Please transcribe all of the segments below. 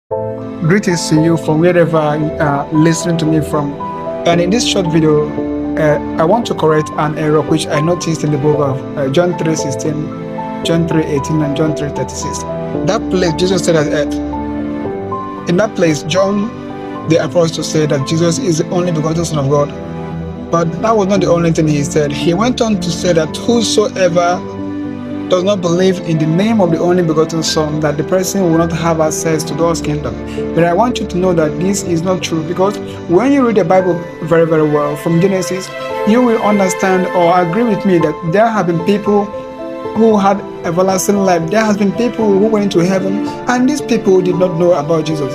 Greetings to you from wherever you are listening to me from. And in this short video, I want to correct an error which I noticed in the book of John 3:16, John 3:18, and John 3:36. That place, Jesus said that in that place, John the apostle said that Jesus is the only begotten Son of God. But that was not the only thing he said. He went on to say that whosoever does not believe in the name of the only begotten Son, that the person will not have access to God's kingdom. But I want you to know that this is not true, because when you read the Bible very, very well from Genesis, you will understand or agree with me that there have been people who had everlasting life. There has been people who went to heaven, and these people did not know about Jesus.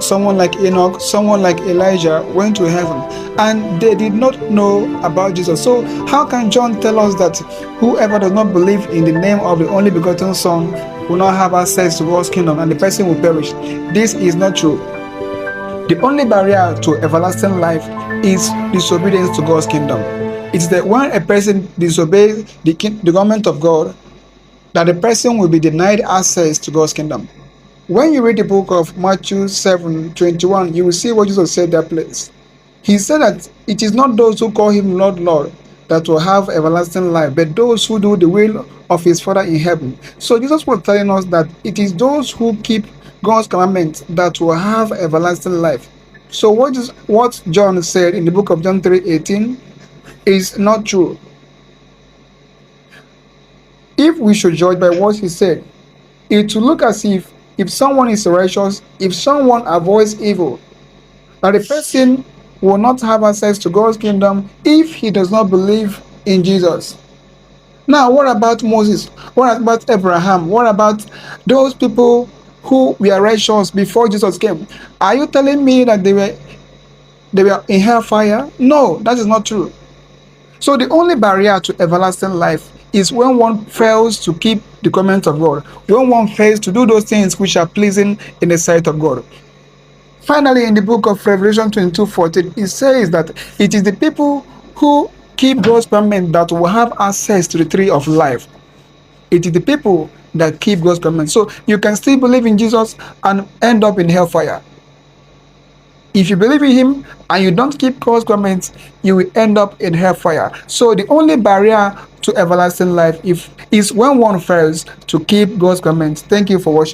Someone like Enoch, someone like Elijah went to heaven, and they did not know about Jesus. So how can John tell us that whoever does not believe in the name of the only begotten Son will not have access to God's kingdom, and the person will perish? This is not true. The only barrier to everlasting life is disobedience to God's kingdom. It's that when a person disobeys the government of God, that the person will be denied access to God's kingdom. When you read the book of Matthew 7:21, you will see what Jesus said that place. He said that it is not those who call him Lord, Lord, that will have everlasting life, but those who do the will of his Father in heaven. So Jesus was telling us that it is those who keep God's commandments that will have everlasting life. So what John said in the book of John 3:18 is not true. If we should judge by what he said, it will look as if someone is righteous, if someone avoids evil, that the person will not have access to God's kingdom if he does not believe in Jesus. Now, what about Moses? What about Abraham? What about those people who were righteous before Jesus came? Are you telling me that they were in hellfire? No, that is not true. So the only barrier to everlasting life is when one fails to keep the commandments of God, when one fails to do those things which are pleasing in the sight of God. Finally, in the book of Revelation 22:14, it says that it is the people who keep God's commandments that will have access to the tree of life. It is the people that keep God's commandments. So you can still believe in Jesus and end up in hellfire. If you believe in him and you don't keep God's commandments, you will end up in hellfire. So the only barrier to everlasting life is when one fails to keep God's commandments. Thank you for watching.